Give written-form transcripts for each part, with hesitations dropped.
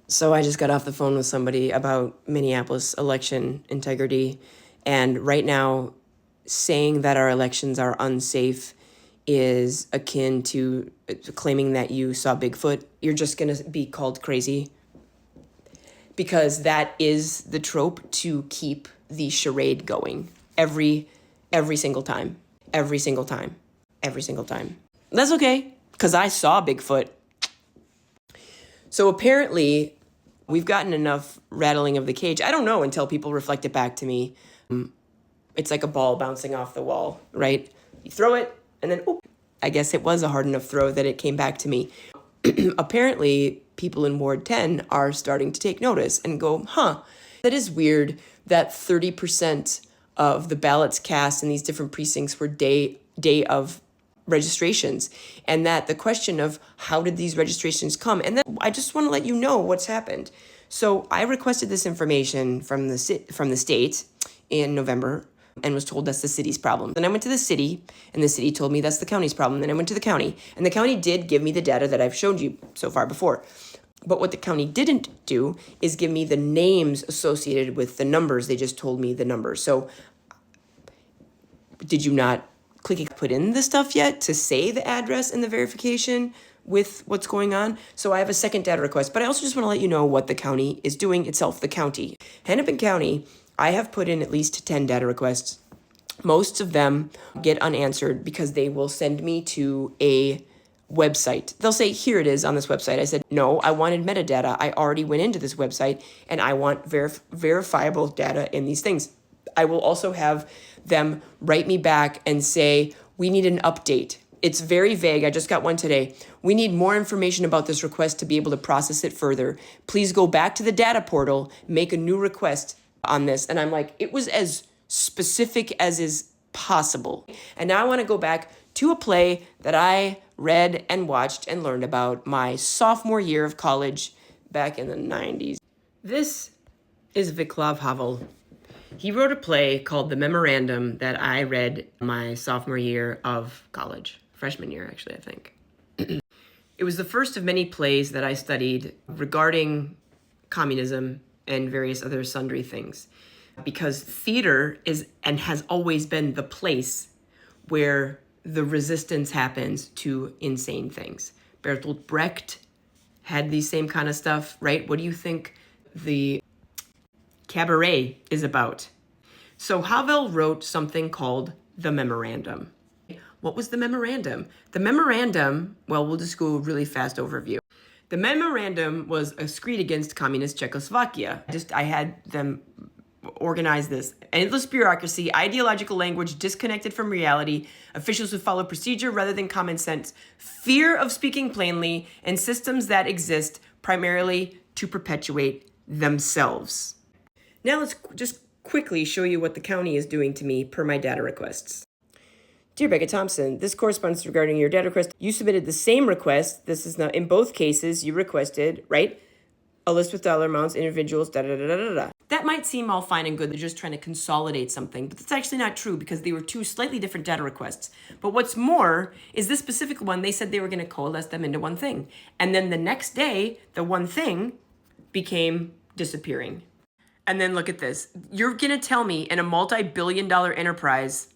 So I just got off the phone with somebody about Minneapolis election integrity. And right now, saying that our elections are unsafe is akin to claiming that you saw Bigfoot. You're just going to be called crazy, because that is the trope to keep the charade going every single time, every single time, every single time. That's okay, because I saw Bigfoot. So apparently, we've gotten enough rattling of the cage. I don't know until people reflect it back to me. It's like a ball bouncing off the wall, right? You throw it, and then, oop, I guess it was a hard enough throw that it came back to me. Apparently, people in Ward 10 are starting to take notice and go, that is weird that 30% of the ballots cast in these different precincts were day of registrations, and that the question of how did these registrations come, and then I just want to let you know what's happened. So I requested this information from the state in November and was told that's the city's problem. Then I went to the city, and the city told me that's the county's problem. Then I went to the county, and the county did give me the data that I've showed you so far before. But what the county didn't do is give me the names associated with the numbers. They just told me the numbers. So did you not put in the stuff yet to say the address and the verification with what's going on? So I have a second data request, but I also just want to let you know what the county is doing itself, the county. Hennepin County, I have put in at least 10 data requests. Most of them get unanswered because they will send me to a website. They'll say, here it is on this website. I said, no, I wanted metadata. I already went into this website, and I want verifiable data in these things. I will also have them write me back and say, we need an update. It's very vague. I just got one today. We need more information about this request to be able to process it further. Please go back to the data portal, make a new request on this. And I'm like, it was as specific as is possible. And now I want to go back to a play that I read and watched and learned about my sophomore year of college back in the 90s. This is Václav Havel. He wrote a play called The Memorandum that I read my sophomore year of college. Freshman year, actually, I think. It was the first of many plays that I studied regarding communism and various other sundry things. Because theater is and has always been the place where the resistance happens to insane things. Bertolt Brecht had the same kind of stuff, right? What do you think the cabaret is about? So Havel wrote something called The Memorandum. What was the memorandum? The memorandum, well, we'll just go a really fast overview. The memorandum was a screed against communist Czechoslovakia. I had them organize this. Endless bureaucracy, ideological language disconnected from reality, officials who follow procedure rather than common sense, fear of speaking plainly, and systems that exist primarily to perpetuate themselves. Now let's just quickly show you what the county is doing to me per my data requests. Dear Becca Thompson, this corresponds regarding your data request. You submitted the same request. This is not, in both cases, you requested, right? A list with dollar amounts, individuals, da-da-da-da-da-da. That might seem all fine and good. They're just trying to consolidate something, but that's actually not true because they were two slightly different data requests. But what's more is this specific one, they said they were going to coalesce them into one thing. And then the next day, the one thing became disappearing. And then look at this. You're going to tell me in a multi-billion-dollar enterprise,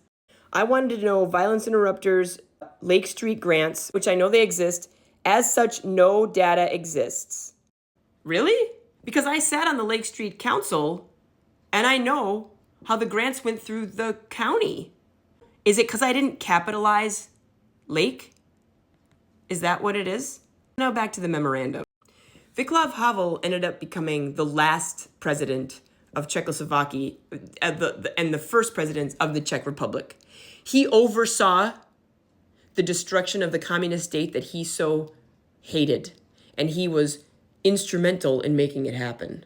I wanted to know violence interrupters, Lake Street grants, which I know they exist. As such, no data exists. Really? Because I sat on the Lake Street Council, and I know how the grants went through the county. Is it because I didn't capitalize Lake? Is that what it is? Now back to the memorandum. Václav Havel ended up becoming the last president of Czechoslovakia and the first president of the Czech Republic. He oversaw the destruction of the communist state that he so hated, and he was instrumental in making it happen.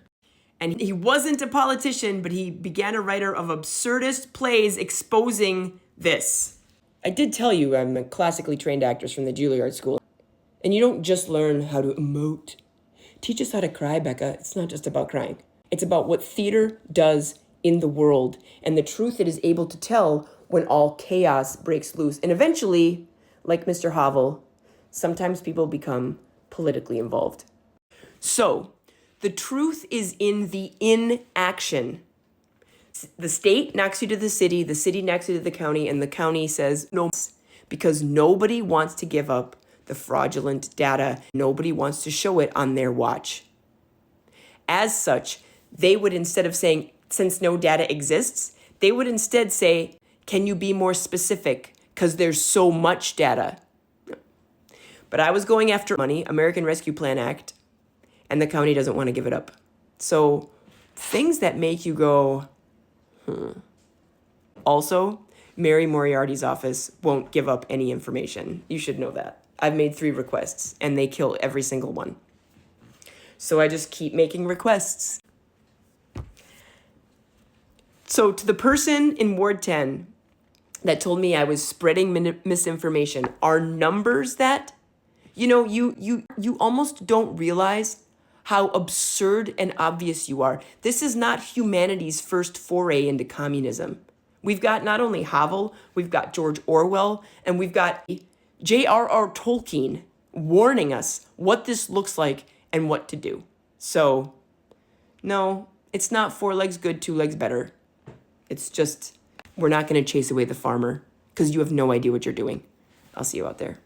And he wasn't a politician, but he began a writer of absurdist plays exposing this. I did tell you I'm a classically trained actress from the Juilliard School. And you don't just learn how to emote. Teach us how to cry, Becca. It's not just about crying. It's about what theater does in the world and the truth it is able to tell when all chaos breaks loose. And eventually, like Mr. Havel, sometimes people become politically involved. So, The truth is in the inaction. The state knocks you to the city knocks you to the county, and the county says no, because nobody wants to give up the fraudulent data. Nobody wants to show it on their watch. As such, they would, instead of saying, since no data exists, they would instead say, can you be more specific? Because there's so much data. But I was going after money, American Rescue Plan Act, and the county doesn't want to give it up. So things that make you go, Also, Mary Moriarty's office won't give up any information. You should know that. I've made 3 requests, and they kill every single one. So I just keep making requests. So to the person in Ward 10 that told me I was spreading misinformation, are numbers that, you almost don't realize how absurd and obvious you are. This is not humanity's first foray into communism. We've got not only Havel, we've got George Orwell, and we've got J.R.R. Tolkien warning us what this looks like and what to do. So, no, it's not 4 legs good, 2 legs better. It's just, we're not going to chase away the farmer because you have no idea what you're doing. I'll see you out there.